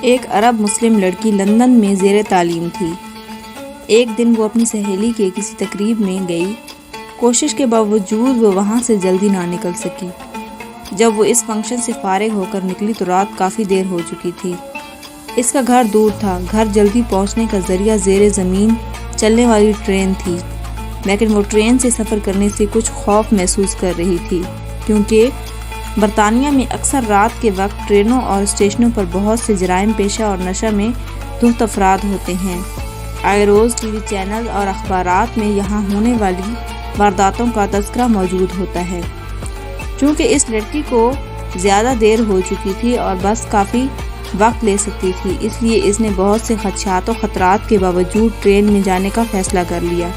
ایک عرب مسلم لڑکی لندن میں زیر تعلیم تھی۔ ایک دن وہ اپنی سہیلی کے کسی تقریب میں گئی۔ کوشش کے باوجود وہ وہاں سے جلدی نہ نکل سکی۔ جب وہ اس فنکشن سے فارغ ہو کر نکلی تو رات کافی دیر ہو چکی تھی۔ اس کا گھر دور تھا۔ گھر جلدی پہنچنے کا ذریعہ زیر زمین چلنے والی ٹرین تھی، لیکن وہ ٹرین سے سفر کرنے سے کچھ خوف محسوس کر رہی تھی، کیونکہ برطانیہ میں اکثر رات کے وقت ٹرینوں اور اسٹیشنوں پر بہت سے جرائم پیشہ اور نشہ میں دھت افراد ہوتے ہیں۔ آئے روز ٹی وی چینل اور اخبارات میں یہاں ہونے والی وارداتوں کا تذکرہ موجود ہوتا ہے۔ چونکہ اس لڑکی کو زیادہ دیر ہو چکی تھی اور بس کافی وقت لے سکتی تھی، اس لیے اس نے بہت سے خدشات و خطرات کے باوجود ٹرین میں جانے کا فیصلہ کر لیا۔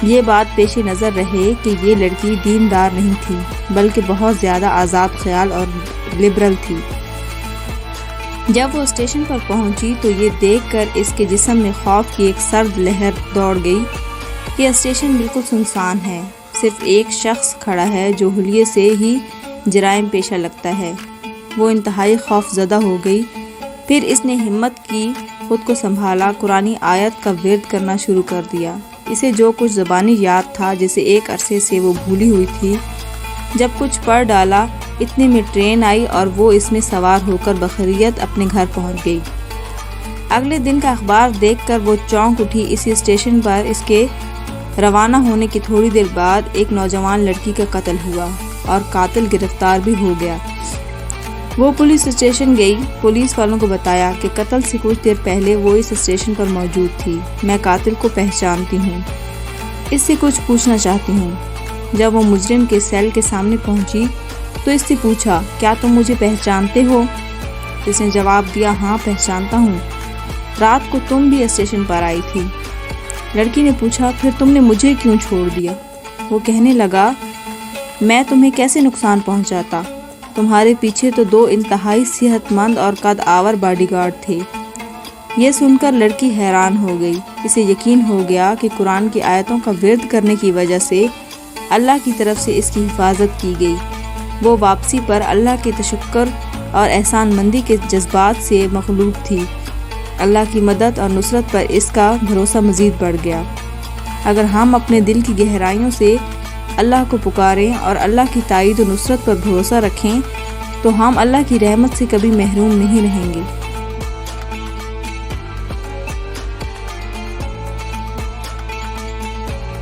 یہ بات پیش نظر رہے کہ یہ لڑکی دیندار نہیں تھی، بلکہ بہت زیادہ آزاد خیال اور لبرل تھی۔ جب وہ اسٹیشن پر پہنچی تو یہ دیکھ کر اس کے جسم میں خوف کی ایک سرد لہر دوڑ گئی کہ اسٹیشن بالکل سنسان ہے، صرف ایک شخص کھڑا ہے جو حلیے سے ہی جرائم پیشہ لگتا ہے۔ وہ انتہائی خوف زدہ ہو گئی۔ پھر اس نے ہمت کی، خود کو سنبھالا، قرآنی آیت کا ورد کرنا شروع کر دیا۔ اسے جو کچھ زبانی یاد تھا، جسے ایک عرصے سے وہ بھولی ہوئی تھی، جب کچھ پڑھ ڈالا، اتنے میں ٹرین آئی اور وہ اس میں سوار ہو کر بخیریت اپنے گھر پہنچ گئی۔ اگلے دن کا اخبار دیکھ کر وہ چونک اٹھی۔ اسی اسٹیشن پر اس کے روانہ ہونے کی تھوڑی دیر بعد ایک نوجوان لڑکی کا قتل ہوا اور قاتل گرفتار بھی ہو گیا۔ وہ پولیس اسٹیشن گئی، پولیس والوں کو بتایا کہ قتل سے کچھ دیر پہلے وہ اس اسٹیشن پر موجود تھی، میں قاتل کو پہچانتی ہوں، اس سے کچھ پوچھنا چاہتی ہوں۔ جب وہ مجرم کے سیل کے سامنے پہنچی تو اس سے پوچھا، کیا تم مجھے پہچانتے ہو؟ اس نے جواب دیا، ہاں پہچانتا ہوں، رات کو تم بھی اسٹیشن پر آئی تھی۔ لڑکی نے پوچھا، پھر تم نے مجھے کیوں چھوڑ دیا؟ وہ کہنے لگا، میں تمہیں کیسے نقصان پہنچاتا؟ تمہارے پیچھے تو 2 انتہائی صحت مند اور قد آور باڈی گارڈ تھے۔ یہ سن کر لڑکی حیران ہو گئی۔ اسے یقین ہو گیا کہ قرآن کی آیتوں کا ورد کرنے کی وجہ سے اللہ کی طرف سے اس کی حفاظت کی گئی۔ وہ واپسی پر اللہ کے تشکر اور احسان مندی کے جذبات سے مغلوب تھی۔ اللہ کی مدد اور نصرت پر اس کا بھروسہ مزید بڑھ گیا۔ اگر ہم اپنے دل کی گہرائیوں سے اللہ کو پکاریں اور اللہ کی تائید و نصرت پر بھروسہ رکھیں تو ہم اللہ کی رحمت سے کبھی محروم نہیں رہیں گے۔